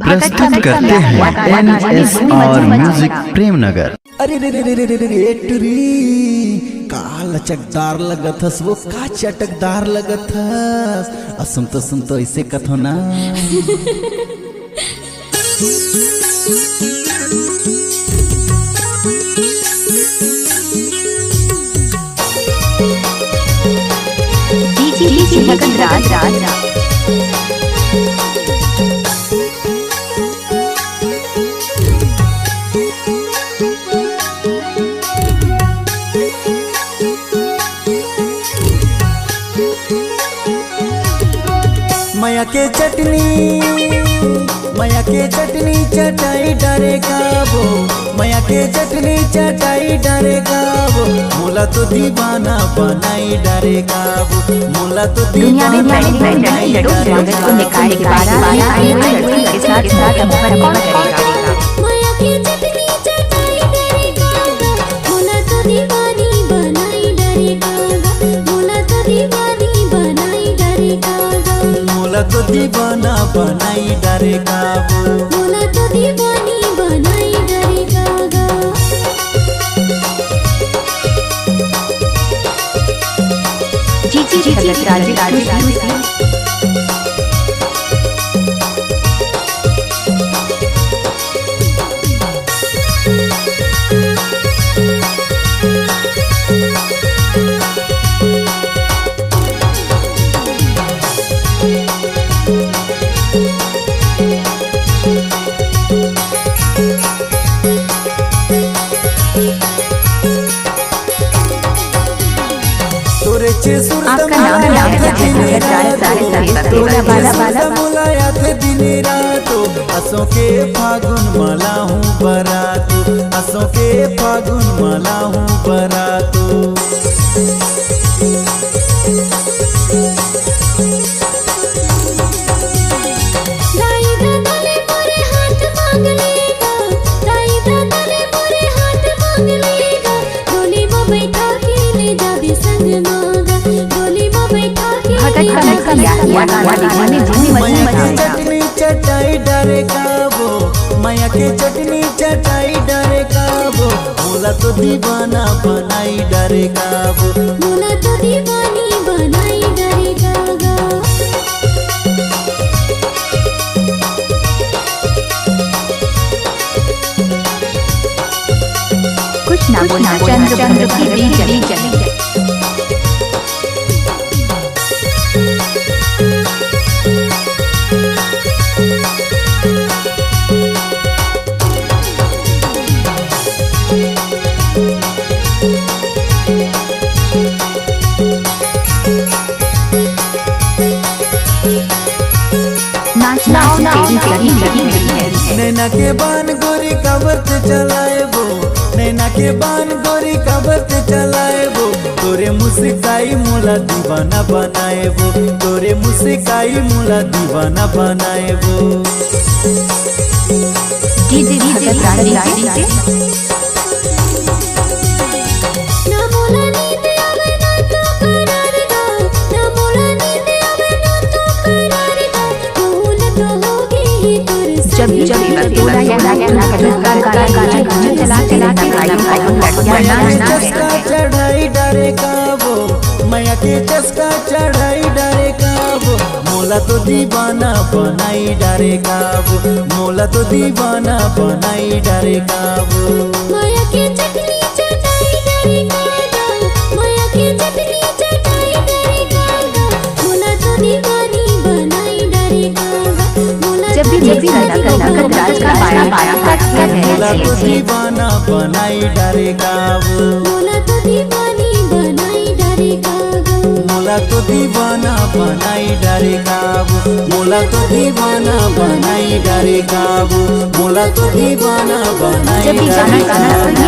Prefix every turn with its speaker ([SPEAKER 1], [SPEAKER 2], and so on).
[SPEAKER 1] प्रस्तुत करते हैं NS और म्यूजिक प्रेमनगर।
[SPEAKER 2] अरे रे रे रे रे रे रे टुरी का लचकदार लगत हस, वो का चटकदार लगत हस। सुन तो ऐसे कथो ना।
[SPEAKER 3] जी लगन राज राज
[SPEAKER 2] माया के चटनी चटाई डारेगा वो, माया के चटनी चटाई डारेगा वो। मोला तो दीवाना बनाई डारेगा वो, मोला तो
[SPEAKER 3] दुनिया में
[SPEAKER 2] दीवाना
[SPEAKER 3] बड़े
[SPEAKER 2] बनाई
[SPEAKER 3] लड़कों
[SPEAKER 2] डारेगा
[SPEAKER 3] को निकाल के बाहर आए लड़की के साथ साथ अमर कौन करेगा।
[SPEAKER 4] माया के चटनी चटाई डरेगा, मोला तो दीवानी बनाई डरेगा, मोला तो दीवानी बनाई डरेगा,
[SPEAKER 2] मोला तो दीवाना बनाई डारेगा वो।
[SPEAKER 4] मोला तो दीवानी बनाई डरेगा।
[SPEAKER 3] जी राज राज आपका नाम
[SPEAKER 2] बुलाया थे दिन रात, असों के फागुन माला हूँ बरात, असों के फागुन माला हूँ बरात। चटनी चटाई डारेगा वो, माया के चटनी चटाई डारेगा वो। मोला तो दीवाना बनाई डारेगा वो,
[SPEAKER 4] मोला तो दीवानी बनाई डरेगा।
[SPEAKER 3] कुछ ना बोला चंद्र की चली
[SPEAKER 2] नैना के बान गोरी कबरत चलाए वो, नैना के बान गोरी कबरत चलाए वो। तोरे मुस्काई मोला दीवाना बनाए वो, तोरे मुस्काई मोला दीवाना बनाए वो।
[SPEAKER 3] जब
[SPEAKER 2] चढ़ाई डारेगा वो, माया के चस्का चढ़ाई डारेगा वो। मोला तो दीवाना बनाई डारेगा वो, मोला तो दीवाना बनाई डारेगा वो।
[SPEAKER 4] माया के चटनी चटाई डरेगा, माया के चटनी चटाई डरेगा, मोला तो दीवानी बनाई डरेगा, मोला तो
[SPEAKER 2] मोला तो दीवाना बनाई डारेगा वो,
[SPEAKER 4] मोला तो दीवानी बनाई डरेगा,
[SPEAKER 2] मोला तो दीवाना बनाई डारेगा वो, मोला तो दीवाना बनाई डारेगा वो, मोला तो दीवाना बनाई डारेगा वो।